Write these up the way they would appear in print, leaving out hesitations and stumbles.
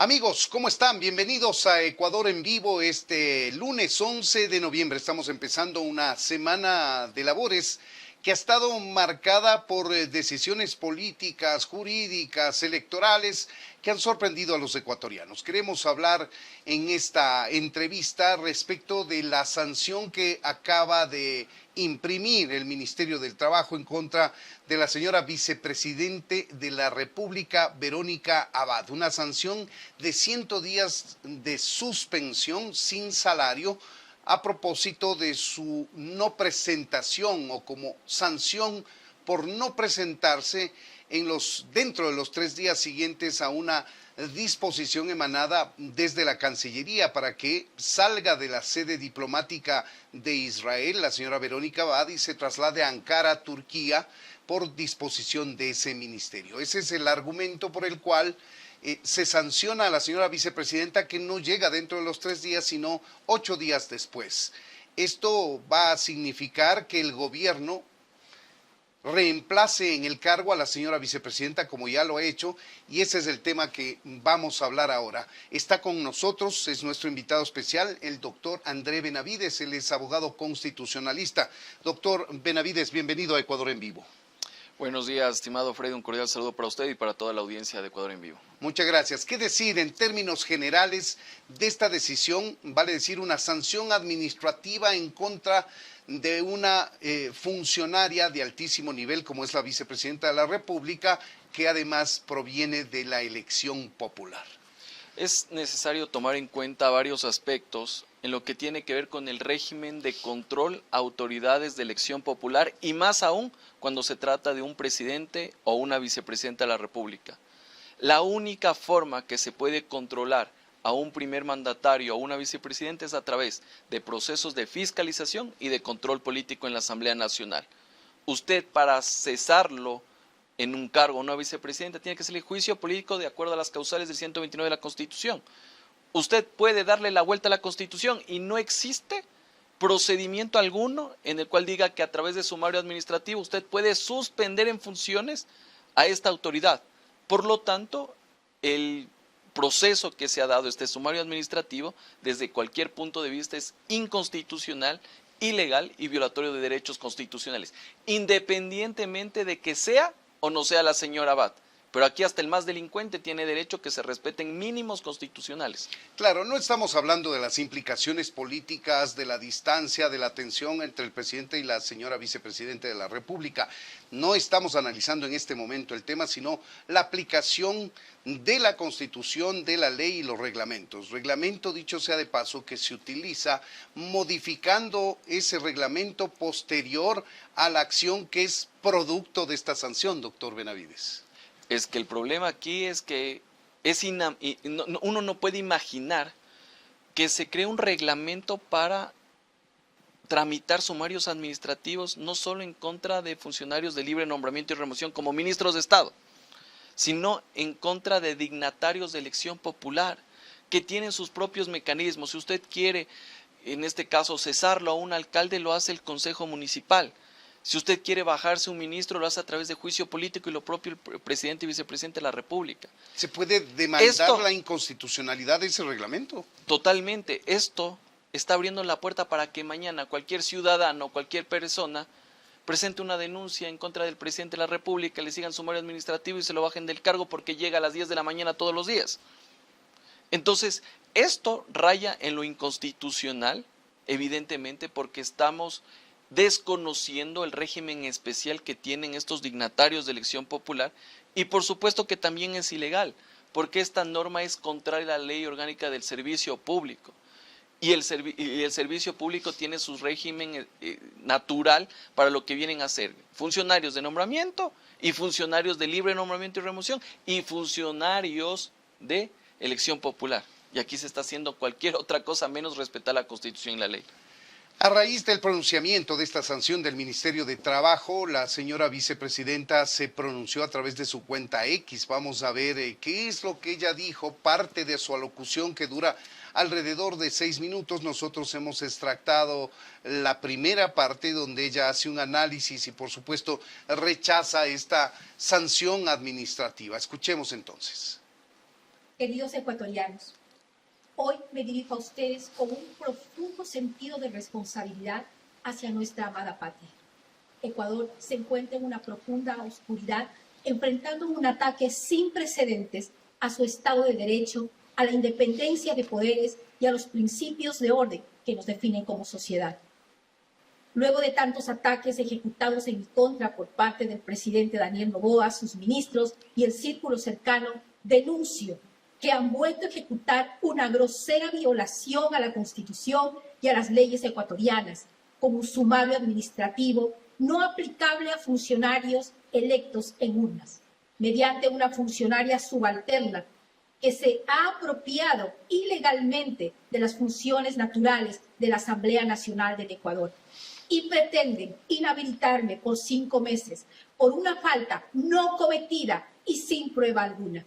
Amigos, ¿cómo están? Bienvenidos a Ecuador en Vivo este lunes 11 de noviembre. Estamos empezando una semana de labores que ha estado marcada por decisiones políticas, jurídicas, electorales que han sorprendido a los ecuatorianos. Queremos hablar en esta entrevista respecto de la sanción que acaba de imprimir el Ministerio del Trabajo en contra de la señora vicepresidente de la República, Verónica Abad. Una sanción de 100 días de suspensión sin salario a propósito de su no presentación o como sanción por no presentarse dentro de los 3 días siguientes a una disposición emanada desde la Cancillería para que salga de la sede diplomática de Israel, la señora Verónica Abad, y se traslade a Ankara, Turquía, por disposición de ese ministerio. Ese es el argumento por el cual se sanciona a la señora vicepresidenta, que no llega dentro de los 3 días, sino 8 días después. Esto va a significar que el gobierno reemplace en el cargo a la señora vicepresidenta, como ya lo ha hecho, y ese es el tema que vamos a hablar ahora. Está con nosotros, es nuestro invitado especial, el doctor André Benavides. Él es abogado constitucionalista. Doctor Benavides, bienvenido a Ecuador en Vivo. Buenos días, estimado Freddy, un cordial saludo para usted y para toda la audiencia de Ecuador en Vivo. Muchas gracias. ¿Qué decir en términos generales de esta decisión? Vale decir, una sanción administrativa en contra de una funcionaria de altísimo nivel como es la vicepresidenta de la República, que además proviene de la elección popular. Es necesario tomar en cuenta varios aspectos en lo que tiene que ver con el régimen de control a autoridades de elección popular, y más aún cuando se trata de un presidente o una vicepresidenta de la República. La única forma que se puede controlar a un primer mandatario o una vicepresidenta es a través de procesos de fiscalización y de control político en la Asamblea Nacional. Usted, para cesarlo en un cargo, una vicepresidenta, tiene que hacerle juicio político de acuerdo a las causales del 129 de la Constitución. Usted puede darle la vuelta a la Constitución y no existe procedimiento alguno en el cual diga que a través de sumario administrativo usted puede suspender en funciones a esta autoridad. Por lo tanto, el proceso que se ha dado, este sumario administrativo, desde cualquier punto de vista es inconstitucional, ilegal y violatorio de derechos constitucionales, independientemente de que sea o no sea la señora Abad. Pero aquí hasta el más delincuente tiene derecho a que se respeten mínimos constitucionales. Claro, no estamos hablando de las implicaciones políticas, de la distancia, de la tensión entre el presidente y la señora vicepresidenta de la República. No estamos analizando en este momento el tema, sino la aplicación de la Constitución, de la ley y los reglamentos. Reglamento, dicho sea de paso, que se utiliza modificando ese reglamento posterior a la acción que es producto de esta sanción, doctor Benavides. Es que el problema aquí es que uno no puede imaginar que se cree un reglamento para tramitar sumarios administrativos no solo en contra de funcionarios de libre nombramiento y remoción como ministros de Estado, sino en contra de dignatarios de elección popular que tienen sus propios mecanismos. Si usted quiere, en este caso, cesarlo a un alcalde, lo hace el Consejo Municipal. Si usted quiere bajarse un ministro, lo hace a través de juicio político y lo propio el presidente y vicepresidente de la República. ¿Se puede demandar la inconstitucionalidad de ese reglamento? Totalmente. Esto está abriendo la puerta para que mañana cualquier ciudadano, cualquier persona, presente una denuncia en contra del presidente de la República, le sigan sumario administrativo y se lo bajen del cargo porque llega a las 10 de la mañana todos los días. Entonces, esto raya en lo inconstitucional, evidentemente, porque estamos desconociendo el régimen especial que tienen estos dignatarios de elección popular, y por supuesto que también es ilegal, porque esta norma es contraria a la ley orgánica del servicio público, y el servicio público tiene su régimen natural para lo que vienen a ser funcionarios de nombramiento y funcionarios de libre nombramiento y remoción y funcionarios de elección popular, y aquí se está haciendo cualquier otra cosa menos respetar la Constitución y la ley. A raíz del pronunciamiento de esta sanción del Ministerio de Trabajo, la señora vicepresidenta se pronunció a través de su cuenta X. Vamos a ver qué es lo que ella dijo, parte de su alocución que dura alrededor de 6 minutos. Nosotros hemos extractado la primera parte donde ella hace un análisis y por supuesto rechaza esta sanción administrativa. Escuchemos entonces. Queridos ecuatorianos, hoy me dirijo a ustedes con un profundo sentido de responsabilidad hacia nuestra amada patria. Ecuador se encuentra en una profunda oscuridad, enfrentando un ataque sin precedentes a su Estado de Derecho, a la independencia de poderes y a los principios de orden que nos definen como sociedad. Luego de tantos ataques ejecutados en mi contra por parte del presidente Daniel Noboa, sus ministros y el círculo cercano, denuncio que han vuelto a ejecutar una grosera violación a la Constitución y a las leyes ecuatorianas, con un sumario administrativo no aplicable a funcionarios electos en urnas, mediante una funcionaria subalterna que se ha apropiado ilegalmente de las funciones naturales de la Asamblea Nacional del Ecuador y pretenden inhabilitarme por 5 meses por una falta no cometida y sin prueba alguna,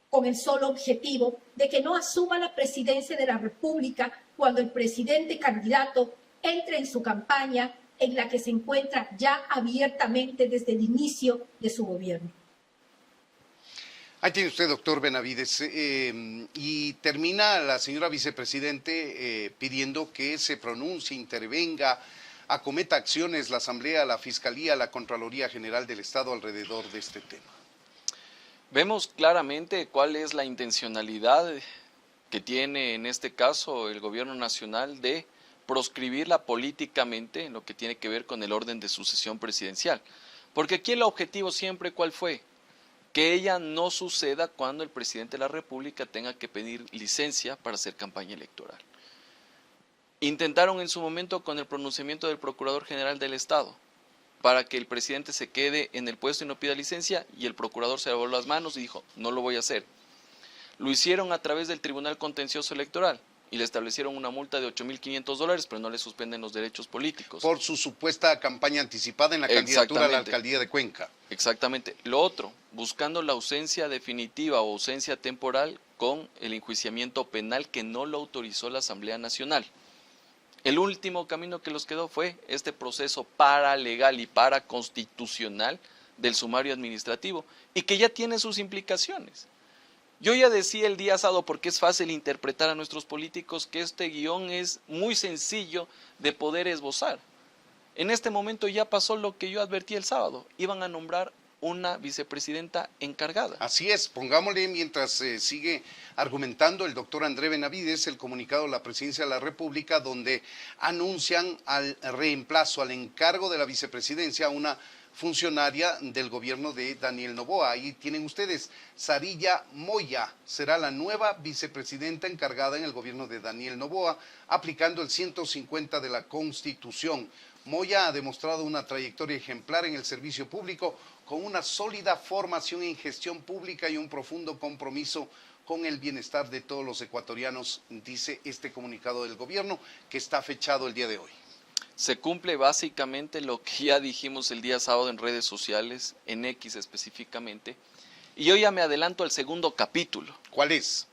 con el solo objetivo de que no asuma la presidencia de la República cuando el presidente candidato entre en su campaña, en la que se encuentra ya abiertamente desde el inicio de su gobierno. Ahí tiene usted, doctor Benavides, y termina la señora vicepresidente pidiendo que se pronuncie, intervenga, acometa acciones la Asamblea, la Fiscalía, la Contraloría General del Estado alrededor de este tema. Vemos claramente cuál es la intencionalidad que tiene en este caso el gobierno nacional de proscribirla políticamente en lo que tiene que ver con el orden de sucesión presidencial. Porque aquí el objetivo siempre, ¿cuál fue? Que ella no suceda cuando el presidente de la República tenga que pedir licencia para hacer campaña electoral. Intentaron en su momento con el pronunciamiento del Procurador General del Estado para que el presidente se quede en el puesto y no pida licencia, y el procurador se lavó las manos y dijo, no lo voy a hacer. Lo hicieron a través del Tribunal Contencioso Electoral y le establecieron una multa de $8.500, pero no le suspenden los derechos políticos. Por su supuesta campaña anticipada en la candidatura a la alcaldía de Cuenca. Exactamente. Lo otro, buscando la ausencia definitiva o ausencia temporal con el enjuiciamiento penal que no lo autorizó la Asamblea Nacional. El último camino que les quedó fue este proceso paralegal y paraconstitucional del sumario administrativo, y que ya tiene sus implicaciones. Yo ya decía el día sábado, porque es fácil interpretar a nuestros políticos, que este guión es muy sencillo de poder esbozar. En este momento ya pasó lo que yo advertí el sábado, iban a nombrar una vicepresidenta encargada. Así es, pongámosle mientras sigue argumentando el doctor André Benavides el comunicado de la Presidencia de la República, donde anuncian al reemplazo, al encargo de la vicepresidencia a una funcionaria del gobierno de Daniel Noboa. Ahí tienen ustedes, Sarilla Moya será la nueva vicepresidenta encargada en el gobierno de Daniel Noboa, aplicando el 150 de la Constitución. Moya ha demostrado una trayectoria ejemplar en el servicio público, con una sólida formación en gestión pública y un profundo compromiso con el bienestar de todos los ecuatorianos, dice este comunicado del gobierno que está fechado el día de hoy. Se cumple básicamente lo que ya dijimos el día sábado en redes sociales, en X específicamente, y yo ya me adelanto al segundo capítulo. ¿Cuál es?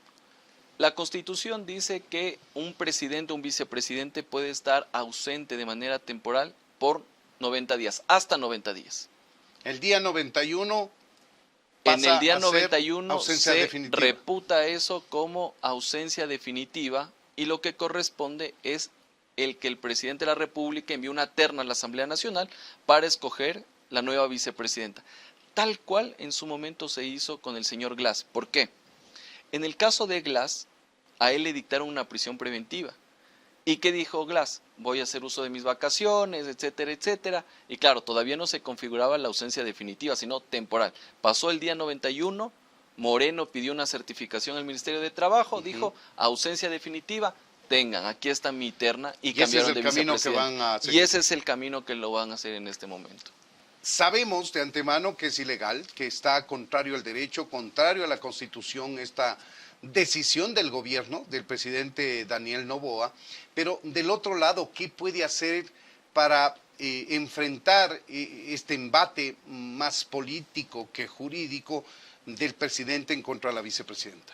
La Constitución dice que un presidente o un vicepresidente puede estar ausente de manera temporal por 90 días, hasta 90 días. El día 91 en el día 91 se definitiva. Reputa eso como ausencia definitiva, y lo que corresponde es el que el presidente de la República envíe una terna a la Asamblea Nacional para escoger la nueva vicepresidenta, tal cual en su momento se hizo con el señor Glass. ¿Por qué? En el caso de Glass, a él le dictaron una prisión preventiva. ¿Y qué dijo Glass? Voy a hacer uso de mis vacaciones, etcétera, etcétera. Y claro, todavía no se configuraba la ausencia definitiva, sino temporal. Pasó el día 91, Moreno pidió una certificación al Ministerio de Trabajo, dijo, ausencia definitiva, tengan, aquí está mi terna, y cambiaron de vicepresidente. Y ese es el camino que lo van a hacer en este momento. Sabemos de antemano que es ilegal, que está contrario al derecho, contrario a la Constitución, esta decisión del gobierno, del presidente Daniel Noboa, pero del otro lado, ¿qué puede hacer para enfrentar este embate más político que jurídico del presidente en contra de la vicepresidenta?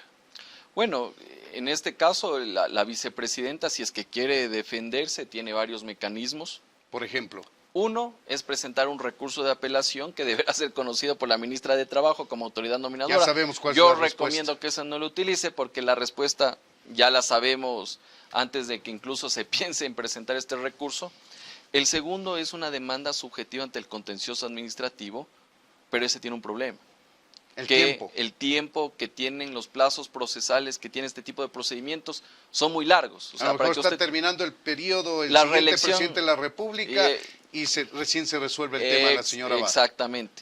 Bueno, en este caso la vicepresidenta, si es que quiere defenderse, tiene varios mecanismos. Por ejemplo, Uno es presentar un recurso de apelación que deberá ser conocido por la ministra de Trabajo como autoridad nominadora. Ya sabemos cuál es Yo la respuesta. recomiendo que esa no lo utilice porque la respuesta ya la sabemos antes de que incluso se piense en presentar este recurso. El segundo es una demanda subjetiva ante el contencioso administrativo, pero ese tiene un problema. El que tiempo. el tiempo que tienen los plazos procesales que tiene este tipo de procedimientos son muy largos. O sea, a lo mejor que está usted, terminando el periodo, el la siguiente reelección, presidente de la República y recién se resuelve el tema de la señora Abad. Exactamente.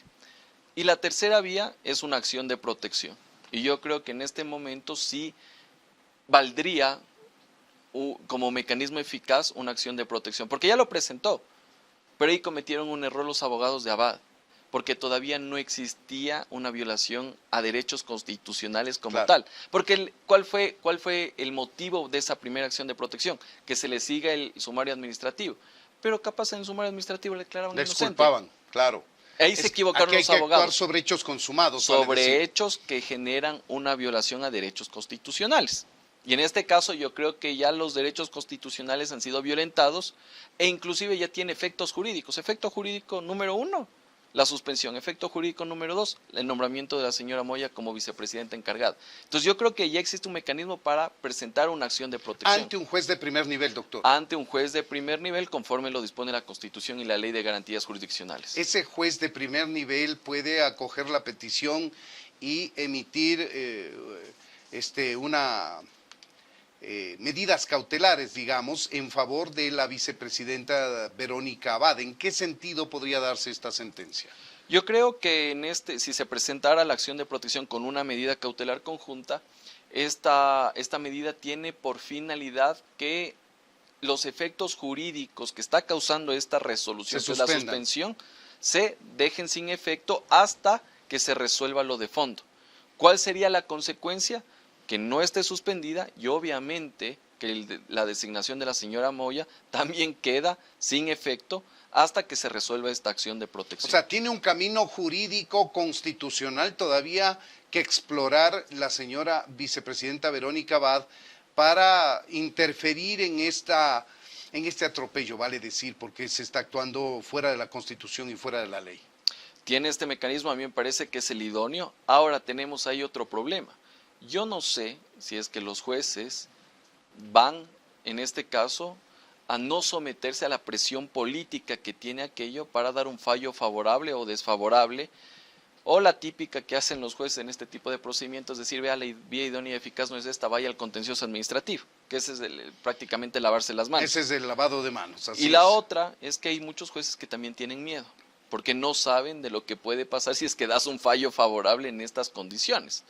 Y la tercera vía es una acción de protección. Y yo creo que en este momento sí valdría como mecanismo eficaz una acción de protección, porque ya lo presentó, pero ahí cometieron un error los abogados de Abad, porque todavía no existía una violación a derechos constitucionales como Claro. tal. Porque ¿cuál fue el motivo de esa primera acción de protección? Que se le siga el sumario administrativo. Pero capaz en el sumario administrativo le declaraban Le inocente. exculpaban, claro. Ahí se equivocaron aquí hay los que abogados. actuar sobre hechos consumados. vale Sobre decir. hechos que generan una violación a derechos constitucionales. Y en este caso yo creo que ya los derechos constitucionales han sido violentados e inclusive ya tiene efectos jurídicos. Efecto jurídico número 1, la suspensión. Efecto jurídico número 2, el nombramiento de la señora Moya como vicepresidenta encargada. Entonces yo creo que ya existe un mecanismo para presentar una acción de protección. Ante un juez de primer nivel, doctor. Ante un juez de primer nivel conforme lo dispone la Constitución y la Ley de Garantías Jurisdiccionales. Ese juez de primer nivel puede acoger la petición y emitir medidas cautelares, digamos, en favor de la vicepresidenta Verónica Abad. ¿En qué sentido podría darse esta sentencia? Yo creo que si se presentara la acción de protección con una medida cautelar conjunta, esta medida tiene por finalidad que los efectos jurídicos que está causando esta resolución, que es la suspensión, se dejen sin efecto hasta que se resuelva lo de fondo. ¿Cuál sería la consecuencia? Que no esté suspendida y obviamente que la designación de la señora Moya también queda sin efecto hasta que se resuelva esta acción de protección. O sea, tiene un camino jurídico constitucional todavía que explorar la señora vicepresidenta Verónica Abad para interferir en este atropello, vale decir, porque se está actuando fuera de la Constitución y fuera de la ley. Tiene este mecanismo, a mí me parece que es el idóneo. Ahora tenemos ahí otro problema. Yo no sé si es que los jueces van, en este caso, a no someterse a la presión política que tiene aquello para dar un fallo favorable o desfavorable, o la típica que hacen los jueces en este tipo de procedimientos, decir, vea, la vía idónea y eficaz no es esta, vaya al contencioso administrativo, que ese es prácticamente lavarse las manos. Ese es el lavado de manos. Y la otra es que hay muchos jueces que también tienen miedo, porque no saben de lo que puede pasar si es que das un fallo favorable en estas condiciones.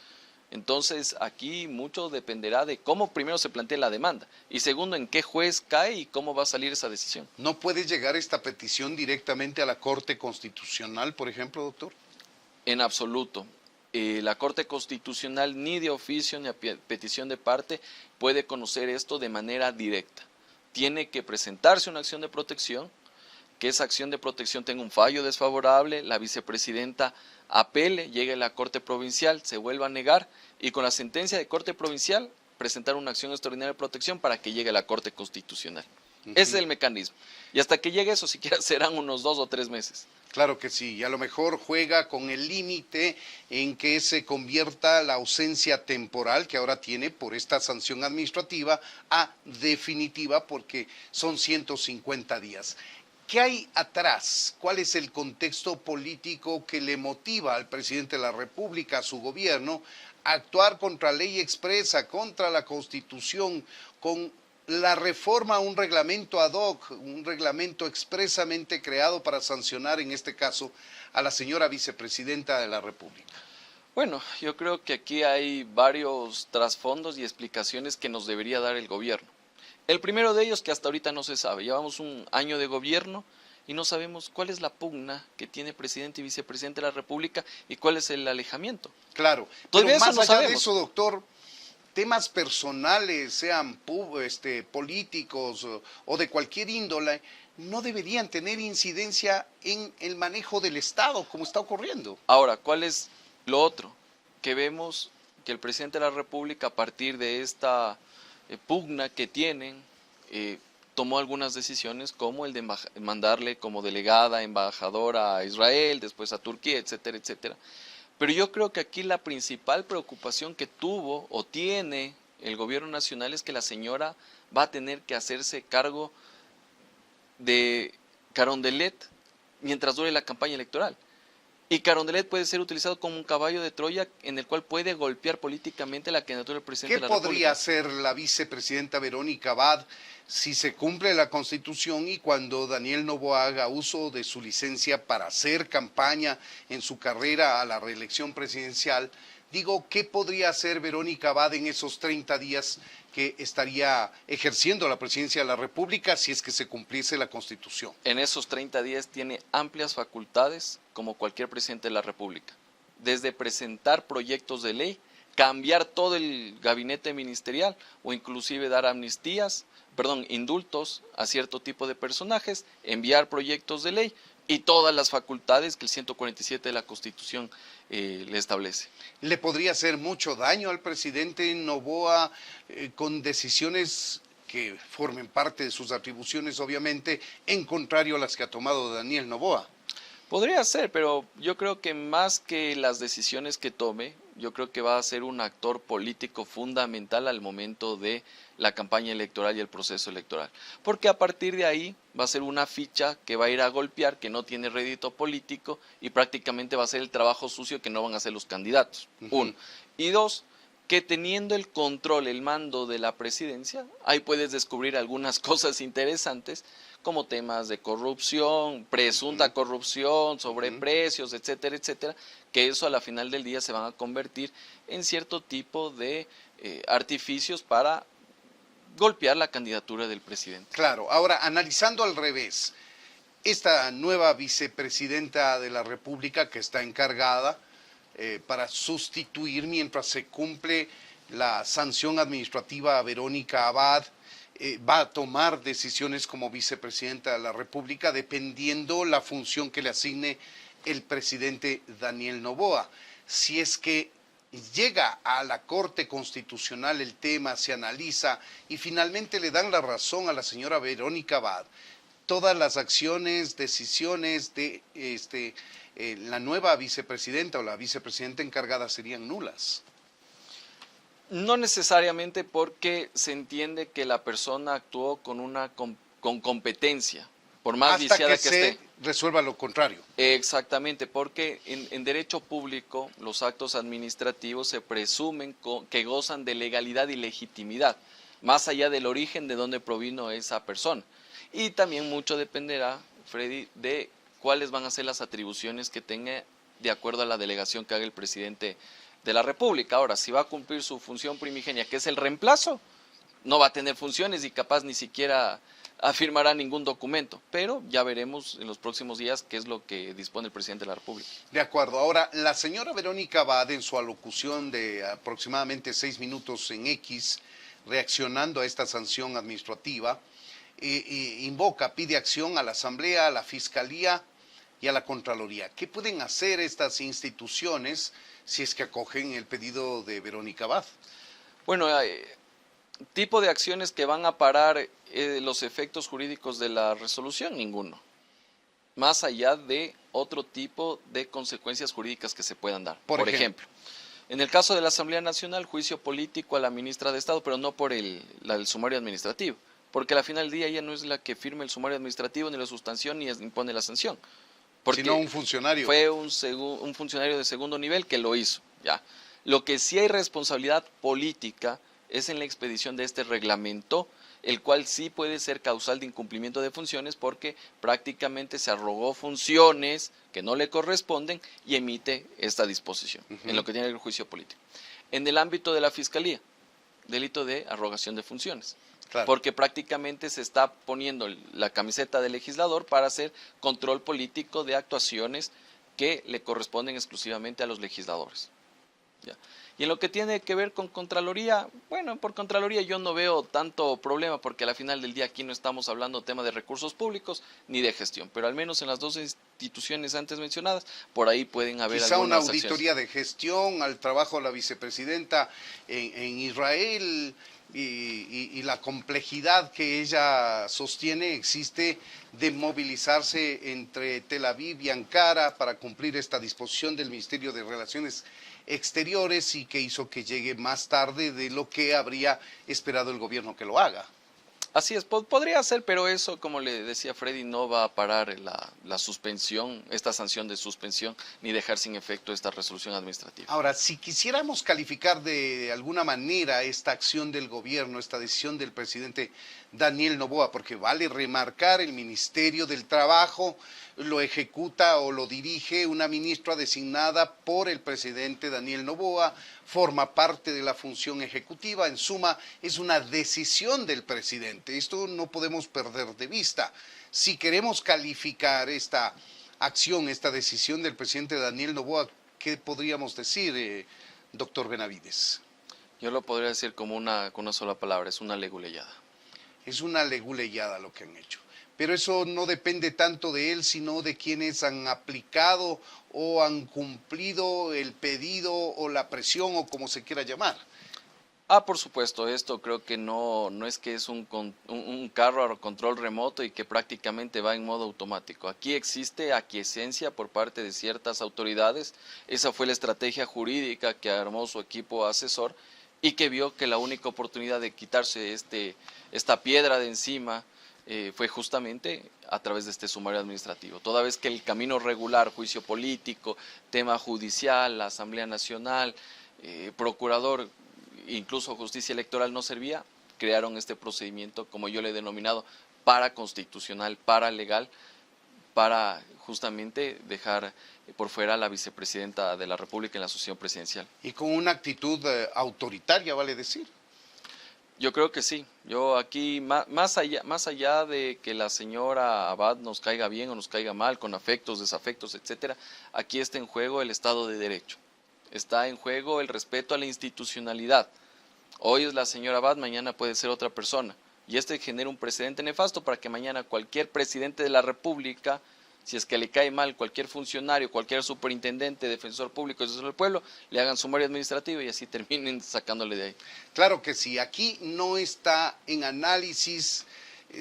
Entonces, aquí mucho dependerá de cómo primero se plantea la demanda y segundo, en qué juez cae y cómo va a salir esa decisión. ¿No puede llegar esta petición directamente a la Corte Constitucional, por ejemplo, doctor? En absoluto. La Corte Constitucional ni de oficio ni a petición de parte puede conocer esto de manera directa. Tiene que presentarse una acción de protección, que esa acción de protección tenga un fallo desfavorable, la vicepresidenta apele, llegue a la Corte Provincial, se vuelva a negar y con la sentencia de Corte Provincial presentar una acción extraordinaria de protección para que llegue a la Corte Constitucional. Ese es el mecanismo. Y hasta que llegue eso, siquiera serán unos 2 o 3 meses. Claro que sí, y a lo mejor juega con el límite en que se convierta la ausencia temporal que ahora tiene por esta sanción administrativa a definitiva porque son 150 días. ¿Qué hay atrás? ¿Cuál es el contexto político que le motiva al presidente de la República, a su gobierno, a actuar contra ley expresa, contra la Constitución, con la reforma a un reglamento ad hoc, un reglamento expresamente creado para sancionar, en este caso, a la señora vicepresidenta de la República? Bueno, yo creo que aquí hay varios trasfondos y explicaciones que nos debería dar el gobierno. El primero de ellos que hasta ahorita no se sabe. Llevamos un año de gobierno y no sabemos cuál es la pugna que tiene presidente y vicepresidente de la República y cuál es el alejamiento. Claro, Todavía pero eso más no allá de sabemos. eso, doctor, temas personales, sean políticos o de cualquier índole, no deberían tener incidencia en el manejo del Estado, como está ocurriendo. Ahora, ¿cuál es lo otro? Que vemos que el presidente de la República, a partir de esta pugna que tienen, tomó algunas decisiones como el de mandarle como delegada, embajadora a Israel, después a Turquía, etcétera, etcétera. Pero yo creo que aquí la principal preocupación que tuvo o tiene el gobierno nacional es que la señora va a tener que hacerse cargo de Carondelet mientras dure la campaña electoral. Y Carondelet puede ser utilizado como un caballo de Troya en el cual puede golpear políticamente la candidatura del presidente de la República. ¿Qué podría hacer la vicepresidenta Verónica Abad si se cumple la Constitución y cuando Daniel Noboa haga uso de su licencia para hacer campaña en su carrera a la reelección presidencial? Digo, ¿qué podría hacer Verónica Abad en esos 30 días que estaría ejerciendo la presidencia de la República si es que se cumpliese la Constitución? En esos 30 días tiene amplias facultades como cualquier presidente de la República. Desde presentar proyectos de ley, cambiar todo el gabinete ministerial o inclusive dar indultos a cierto tipo de personajes, enviar proyectos de ley y todas las facultades que el 147 de la Constitución le establece. ¿Le podría hacer mucho daño al presidente Noboa con decisiones que formen parte de sus atribuciones, obviamente, en contrario a las que ha tomado Daniel Noboa? Podría ser, pero yo creo que más que las decisiones que tome, yo creo que va a ser un actor político fundamental al momento de la campaña electoral y el proceso electoral. Porque a partir de ahí va a ser una ficha que va a ir a golpear, que no tiene rédito político y prácticamente va a ser el trabajo sucio que no van a hacer los candidatos. Uno. Y dos, que teniendo el control, el mando de la presidencia, ahí puedes descubrir algunas cosas interesantes como temas de corrupción, presunta corrupción, sobreprecios, etcétera, etcétera, que eso a la final del día se van a convertir en cierto tipo de artificios para golpear la candidatura del presidente. Claro, ahora analizando al revés, esta nueva vicepresidenta de la República que está encargada para sustituir mientras se cumple la sanción administrativa a Verónica Abad, va a tomar decisiones como vicepresidenta de la República dependiendo la función que le asigne el presidente Daniel Noboa. Si es que llega a la Corte Constitucional el tema, se analiza y finalmente le dan la razón a la señora Verónica Abad, todas las acciones, decisiones de la nueva vicepresidenta o la vicepresidenta encargada serían nulas. No necesariamente, porque se entiende que la persona actuó con competencia, por más viciada que esté. Hasta que se resuelva lo contrario. Exactamente, porque en derecho público los actos administrativos se presumen que gozan de legalidad y legitimidad, más allá del origen de dónde provino esa persona. Y también mucho dependerá, Freddy, de cuáles van a ser las atribuciones que tenga de acuerdo a la delegación que haga el presidente de la República. Ahora, si va a cumplir su función primigenia, que es el reemplazo, no va a tener funciones y capaz ni siquiera firmará ningún documento, pero ya veremos en los próximos días qué es lo que dispone el presidente de la República. De acuerdo. Ahora, la señora Verónica Abad, en su alocución de aproximadamente 6 minutos en X, reaccionando a esta sanción administrativa, pide acción a la Asamblea, a la Fiscalía y a la Contraloría. ¿Qué pueden hacer estas instituciones si es que acogen el pedido de Verónica Abad? Bueno, tipo de acciones que van a parar los efectos jurídicos de la resolución, ninguno. Más allá de otro tipo de consecuencias jurídicas que se puedan dar. Por ejemplo, en el caso de la Asamblea Nacional, juicio político a la ministra de Estado, pero no por el sumario administrativo, porque al final del día ella no es la que firma el sumario administrativo, ni la sustanción, ni impone la sanción. Porque sino un funcionario. Fue un funcionario de segundo nivel que lo hizo. Ya. Lo que sí hay responsabilidad política es en la expedición de este reglamento, el cual sí puede ser causal de incumplimiento de funciones porque prácticamente se arrogó funciones que no le corresponden y emite esta disposición, en lo que tiene el juicio político. En el ámbito de la Fiscalía, delito de arrogación de funciones. Claro. Porque prácticamente se está poniendo la camiseta de legislador para hacer control político de actuaciones que le corresponden exclusivamente a los legisladores. ¿Ya? Y en lo que tiene que ver con Contraloría, bueno, por Contraloría yo no veo tanto problema porque al final del día aquí no estamos hablando de tema de recursos públicos ni de gestión, pero al menos en las dos instituciones antes mencionadas, por ahí pueden haber quizá algunas una auditoría acciones de gestión al trabajo de la vicepresidenta en Israel, y la complejidad que ella sostiene existe de movilizarse entre Tel Aviv y Ankara para cumplir esta disposición del Ministerio de Relaciones Exteriores y que hizo que llegue más tarde de lo que habría esperado el gobierno que lo haga. Así es, podría ser, pero eso, como le decía Freddy, no va a parar la suspensión, esta sanción de suspensión, ni dejar sin efecto esta resolución administrativa. Ahora, si quisiéramos calificar de alguna manera esta acción del gobierno, esta decisión del presidente Daniel Noboa, porque vale remarcar, el Ministerio del Trabajo lo ejecuta o lo dirige una ministra designada por el presidente Daniel Noboa, forma parte de la función ejecutiva, en suma, es una decisión del presidente. Esto no podemos perder de vista. Si queremos calificar esta acción, esta decisión del presidente Daniel Noboa, ¿qué podríamos decir, doctor Benavides? Yo lo podría decir con una sola palabra, es una leguleyada. Es una leguleyada lo que han hecho. Pero eso no depende tanto de él, sino de quienes han aplicado o han cumplido el pedido o la presión o como se quiera llamar. Por supuesto, esto creo que no es que es un carro a control remoto y que prácticamente va en modo automático. Aquí existe aquiescencia por parte de ciertas autoridades. Esa fue la estrategia jurídica que armó su equipo asesor y que vio que la única oportunidad de quitarse esta piedra de encima fue justamente a través de este sumario administrativo. Toda vez que el camino regular, juicio político, tema judicial, la Asamblea Nacional, procurador, incluso justicia electoral no servía, crearon este procedimiento, como yo le he denominado, paraconstitucional, paralegal, para justamente dejar por fuera a la vicepresidenta de la República en la sucesión presidencial. Y con una actitud autoritaria, vale decir. Yo creo que sí. Yo aquí, más allá de que la señora Abad nos caiga bien o nos caiga mal, con afectos, desafectos, etcétera, aquí está en juego el Estado de Derecho. Está en juego el respeto a la institucionalidad. Hoy es la señora Abad, mañana puede ser otra persona. Y genera un precedente nefasto para que mañana cualquier presidente de la República, si es que le cae mal cualquier funcionario, cualquier superintendente, defensor público, defensor del pueblo, le hagan sumario administrativo y así terminen sacándole de ahí. Claro que sí, aquí no está en análisis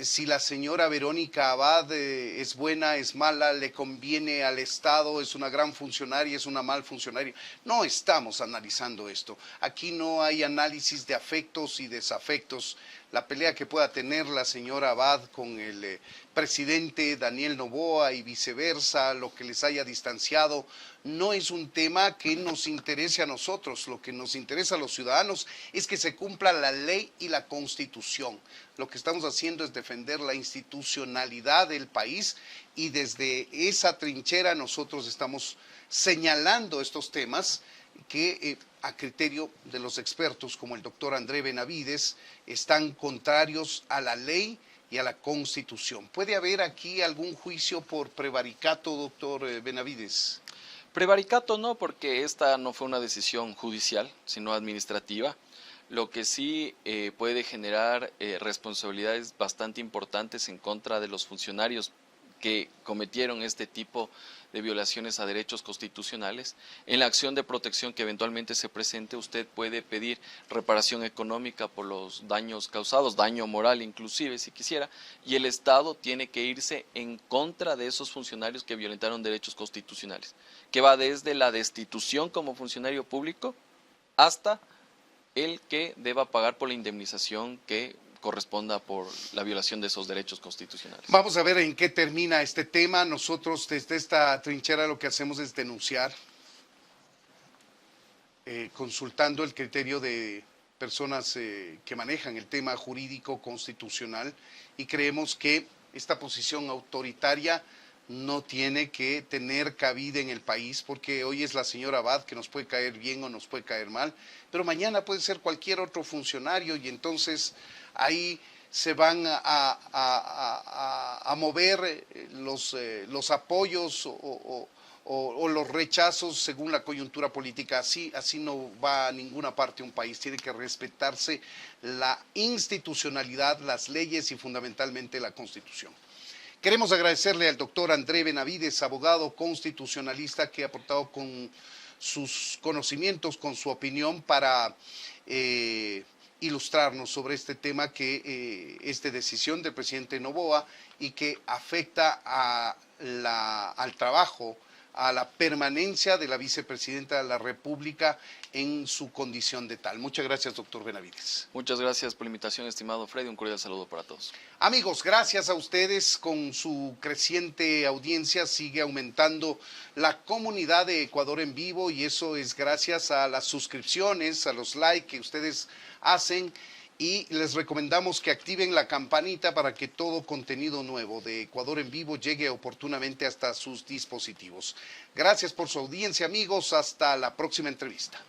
si la señora Verónica Abad es buena, es mala, le conviene al Estado, es una gran funcionaria, es una mal funcionaria. No estamos analizando esto. Aquí no hay análisis de afectos y desafectos. La pelea que pueda tener la señora Abad con el presidente Daniel Noboa y viceversa, lo que les haya distanciado, no es un tema que nos interese a nosotros. Lo que nos interesa a los ciudadanos es que se cumpla la ley y la Constitución. Lo que estamos haciendo es defender la institucionalidad del país y desde esa trinchera nosotros estamos señalando estos temas que a criterio de los expertos como el doctor André Benavides están contrarios a la ley y a la Constitución. ¿Puede haber aquí algún juicio por prevaricato, doctor Benavides? Prevaricato no, porque esta no fue una decisión judicial, sino administrativa. Lo que sí puede generar responsabilidades bastante importantes en contra de los funcionarios que cometieron este tipo de violaciones a derechos constitucionales. En la acción de protección que eventualmente se presente, usted puede pedir reparación económica por los daños causados, daño moral inclusive si quisiera, y el Estado tiene que irse en contra de esos funcionarios que violentaron derechos constitucionales, que va desde la destitución como funcionario público hasta el que deba pagar por la indemnización que corresponda por la violación de esos derechos constitucionales. Vamos a ver en qué termina este tema. Nosotros desde esta trinchera lo que hacemos es denunciar, consultando el criterio de personas que manejan el tema jurídico constitucional y creemos que esta posición autoritaria no tiene que tener cabida en el país, porque hoy es la señora Abad, que nos puede caer bien o nos puede caer mal, pero mañana puede ser cualquier otro funcionario y entonces ahí se van a mover los apoyos o los rechazos según la coyuntura política. Así no va a ninguna parte un país. Tiene que respetarse la institucionalidad, las leyes y fundamentalmente la Constitución. Queremos agradecerle al doctor André Benavides, abogado constitucionalista, que ha aportado con sus conocimientos, con su opinión para ilustrarnos sobre este tema que es de decisión del presidente Noboa y que afecta al trabajo, a la permanencia de la vicepresidenta de la República en su condición de tal. Muchas gracias, doctor Benavides. Muchas gracias por la invitación, estimado Freddy. Un cordial saludo para todos. Amigos, gracias a ustedes. Con su creciente audiencia sigue aumentando la comunidad de Ecuador en Vivo, y eso es gracias a las suscripciones, a los likes que ustedes hacen, y les recomendamos que activen la campanita para que todo contenido nuevo de Ecuador en Vivo llegue oportunamente hasta sus dispositivos. Gracias por su audiencia, amigos. Hasta la próxima entrevista.